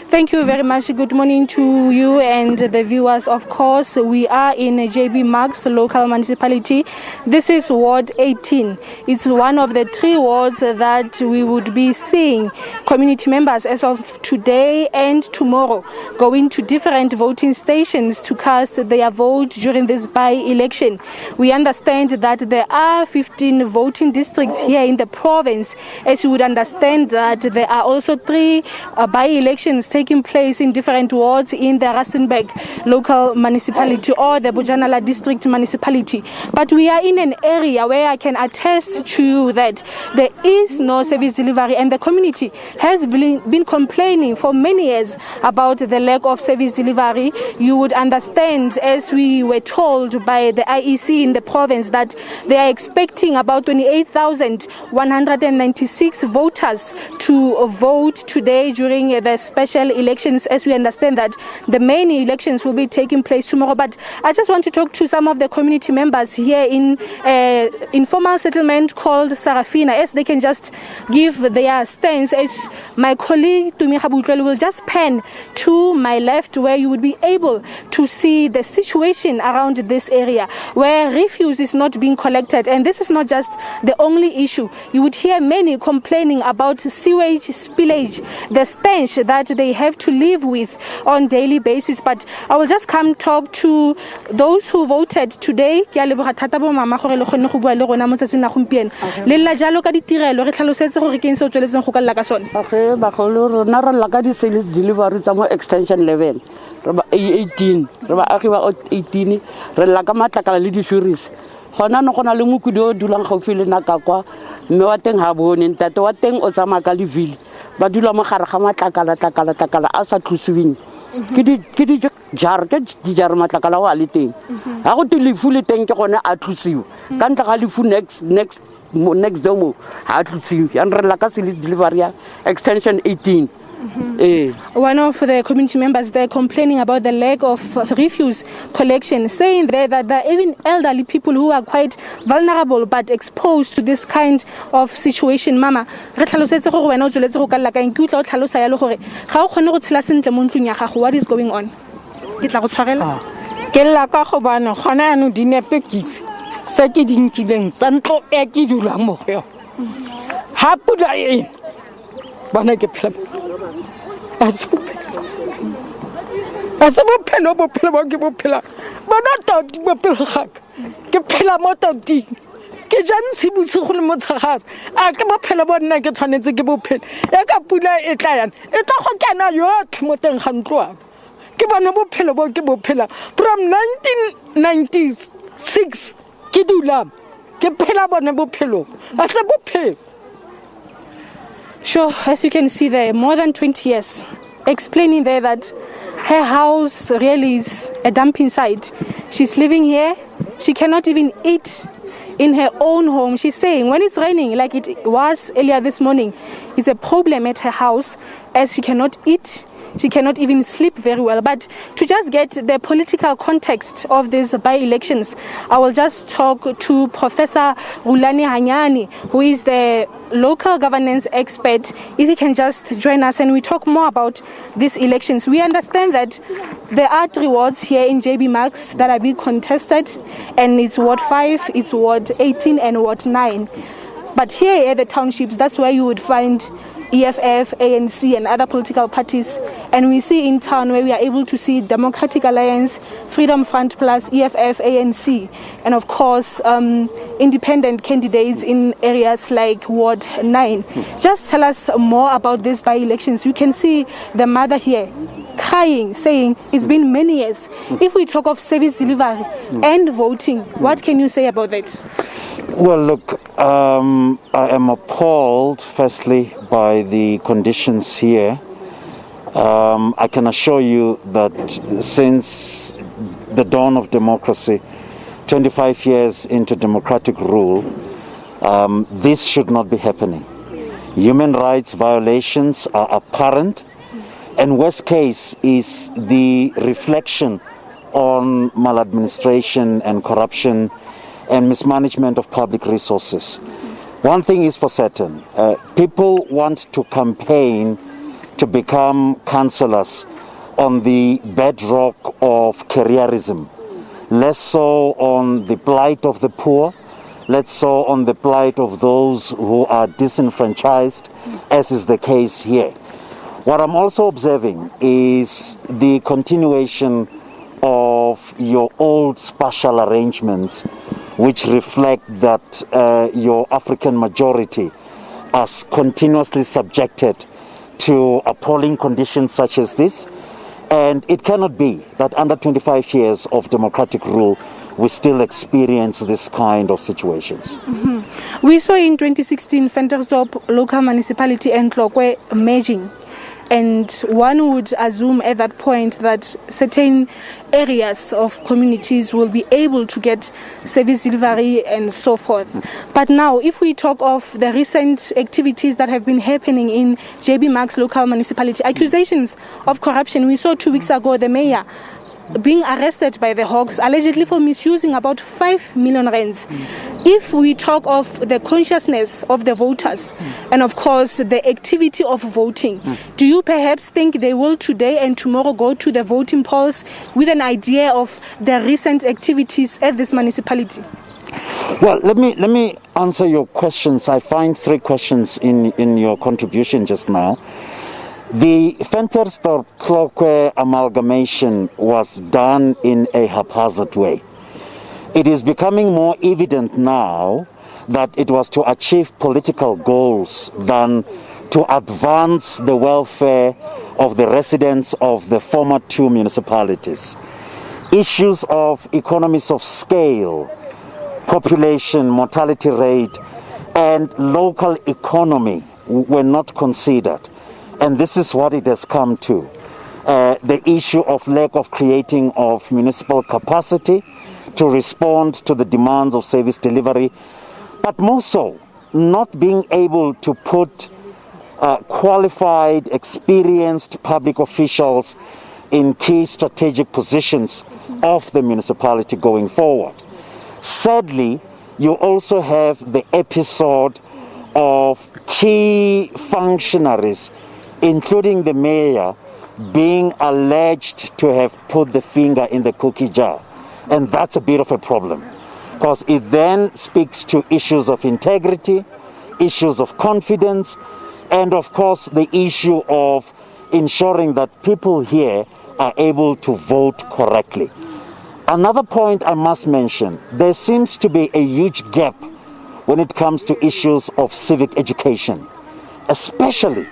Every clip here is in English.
Thank you very much. Good morning to you and the viewers. Of course, we are in JB Marks local municipality. This is Ward 18. It's one of the 3 wards that we would be seeing community members as of today and tomorrow going to different voting stations to cast their vote during this by-election. We understand that there are 15 voting districts here in the province. As you would understand that there are also 3 by-elections taking place in different wards in the Rustenburg local municipality or the Bojanala district municipality. But we are in an area where I can attest to that there is no service delivery, and the community has been complaining for many years about the lack of service delivery. You would understand, as we were told by the IEC in the province, that they are expecting about 28,196 voters to vote today during the special elections, as we understand that the main elections will be taking place tomorrow. But I just want to talk to some of the community members here in informal settlement called Sarafina, as they can just give their stance. As my colleague Tumi Khabutlwele will just pan to my left, where you would be able to see the situation around this area where refuse is not being collected. And this is not just the only issue. You would hear many complaining about sewage spillage, the stench that they have to live with on daily basis. But I will just come talk to those who voted today. Ke a leboga thata bo mama gore le kgonne go bua le rona mo tsatsing la gompieno. Le la jalo ka ditirelo re tlhalosetse gore ke eng se o tsweletseng go ka lla ka sone. Okay, ba go rona re la ka di sales delivery tsa mo extension level. Re ba 18, re ba agi ba 18, re la ka matlakala le di series. Gona no gona le mokudi o dulang gaufi le naka kwa mme wa teng ha bone ntate wa teng o tsama ka levile ba dula mo gare ga matlakala a sa tlosiweng ke di jar matlakala wa le teng ha go te lefu le teng ke gone a tlosiwa ka ntla ga lefu next domo ha tlosiwa ya re la ka sales delivery extension 18. One of the community members there complaining about the lack of refuse collection, saying there that there are even elderly people who are quite vulnerable but exposed to this kind of situation. Mama, re tlhalosetse gore wena o tsweletse go ka lla ka eng ke utla o tlhalosa ya le gore ga o kgone go tshela sentle mo ntlong ya gago. What is going on? Ke tla go tshwarela ke lla ka go bana gona ano dinepekisi se ke dinkileng tsa ntlo e ke dulang mo go ha pula e bana ke phela bophelo ba ke bophela bona toti bophelo gaka ke phela mo toti ke jang sibutse go le motshagare a ke bophelo bo nna ke tshwanetse ke bophelo e ka pula e tla yana e tla go kena yotlhe mo teng ga ntlo ke bona bophelo bo ke bophela from 1996 ke dula ke phela bona bophelo a se bophelo. Sure, as you can see there, more than 20 years, explaining there that her house really is a dumping site. She's living here. She cannot even eat in her own home. She's saying when it's raining, like it was earlier this morning, it's a problem at her house, as she cannot eat. She cannot even sleep very well. But to just get the political context of these by-elections, I will just talk to Professor Rulani Hanyani, who is the local governance expert. If he can just join us and we talk more about these elections. We understand that there are 3 wards here in JB Marks that are being contested, and it's Ward 5, it's Ward 18 and Ward 9. But here at the townships, that's where you would find EFF, ANC and other political parties, and we see in town where we are able to see Democratic Alliance, Freedom Front Plus, EFF, ANC, and of course independent candidates in areas like Ward 9. Just tell us more about this by-elections. You can see the mother here crying, saying it's been many years. If we talk of service delivery and voting, what can you say about that? Well, look, I am appalled, firstly, by the conditions here. I can assure you that since the dawn of democracy, 25 years into democratic rule, this should not be happening. Human rights violations are apparent, and worst case is the reflection on maladministration and corruption and mismanagement of public resources. One thing is for certain, people want to campaign to become councillors on the bedrock of careerism, less so on the plight of the poor, less so on the plight of those who are disenfranchised, as is the case here. What I'm also observing is the continuation of your old spatial arrangements, which reflect that your African majority are continuously subjected to appalling conditions such as this. And it cannot be that under 25 years of democratic rule, we still experience this kind of situations. Mm-hmm. We saw in 2016 Ventersdorp local municipality and Tlokwe merging. And one would assume at that point that certain areas of communities will be able to get service delivery and so forth. But now, if we talk of the recent activities that have been happening in JB Mark's local municipality, accusations of corruption, we saw 2 weeks ago the mayor being arrested by the Hawks, allegedly for misusing about 5 million rands. If we talk of the consciousness of the voters and of course the activity of voting, do you perhaps think they will today and tomorrow go to the voting polls with an idea of the recent activities at this municipality? Well, let me answer your questions. I find 3 questions in your contribution just now. The Ventersdorp-Tlokwe amalgamation was done in a haphazard way. It is becoming more evident now that it was to achieve political goals than to advance the welfare of the residents of the former 2 municipalities. Issues of economies of scale, population, mortality rate, and local economy were not considered. And this is what it has come to. The issue of lack of creating of municipal capacity to respond to the demands of service delivery, but more so, not being able to put qualified, experienced public officials in key strategic positions of the municipality going forward. Sadly, you also have the episode of key functionaries, including the mayor, being alleged to have put the finger in the cookie jar. And that's a bit of a problem, because it then speaks to issues of integrity, issues of confidence, and of course the issue of ensuring that people here are able to vote correctly. Another point I must mention, there seems to be a huge gap when it comes to issues of civic education, especially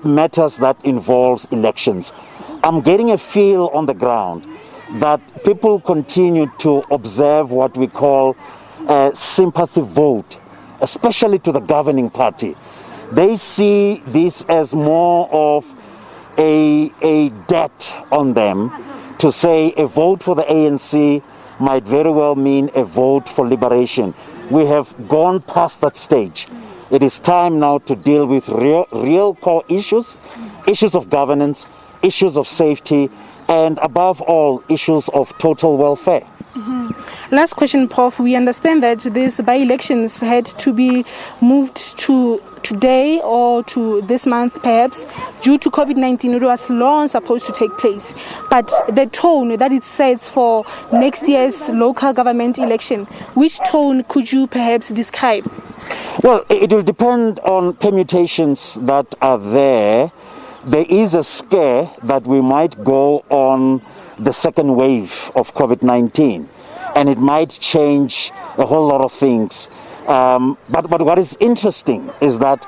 matters that involves elections. I'm getting a feel on the ground that people continue to observe what we call a sympathy vote, especially to the governing party. They see this as more of a debt on them to say a vote for the ANC might very well mean a vote for liberation. We have gone past that stage. It is time now to deal with real core issues, issues of governance, issues of safety, and above all, issues of total welfare. Mm-hmm. Last question, Prof. We understand that these by-elections had to be moved to today or to this month perhaps due to COVID-19. It was long supposed to take place. But the tone that it sets for next year's local government election, which tone could you perhaps describe? Well, it will depend on permutations that are there. There is a scare that we might go on the second wave of COVID-19, and it might change a whole lot of things. But what is interesting is that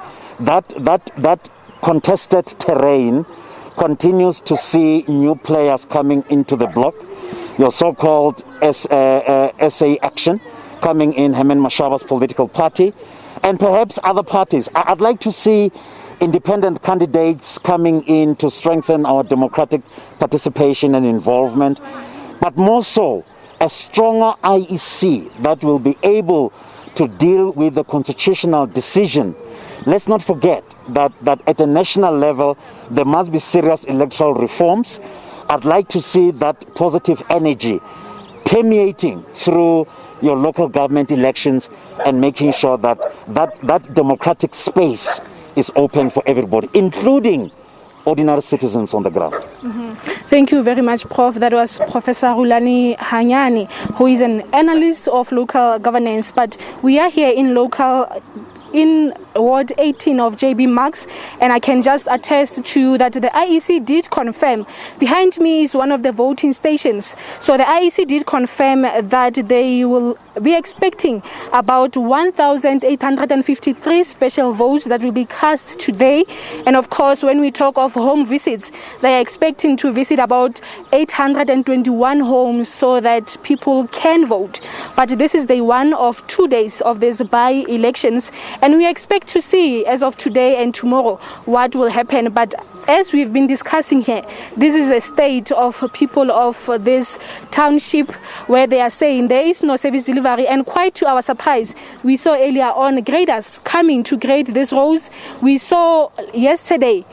contested terrain continues to see new players coming into the block. Your so-called SA Action coming in, Herman Mashaba's political party, and perhaps other parties. I'd like to see independent candidates coming in to strengthen our democratic participation and involvement, but more so a stronger IEC that will be able to deal with the constitutional decision. Let's not forget that at a national level there must be serious electoral reforms. I'd like to see that positive energy permeating through your local government elections and making sure that democratic space is open for everybody, including ordinary citizens on the ground. Thank you very much, Prof. That was Professor Rulani Hanyani, who is an analyst of local governance. But we are here in Ward 18 of JB Marks, and I can just attest to that the IEC did confirm. Behind me is one of the voting stations. So the IEC did confirm that they will be expecting about 1,853 special votes that will be cast today. And of course, when we talk of home visits, they are expecting to visit about 821 homes so that people can vote. But this is the one of 2 days of these by-elections, and we expect to see as of today and tomorrow what will happen. But as we've been discussing here, this is the state of people of this township, where they are saying there is no service delivery. And quite to our surprise, we saw earlier on graders coming to grade these roads. We saw yesterday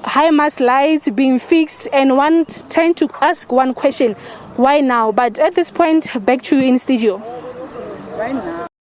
high mast lights being fixed, and one tend to ask one question: why now? But at this point, back to you in studio. Right now.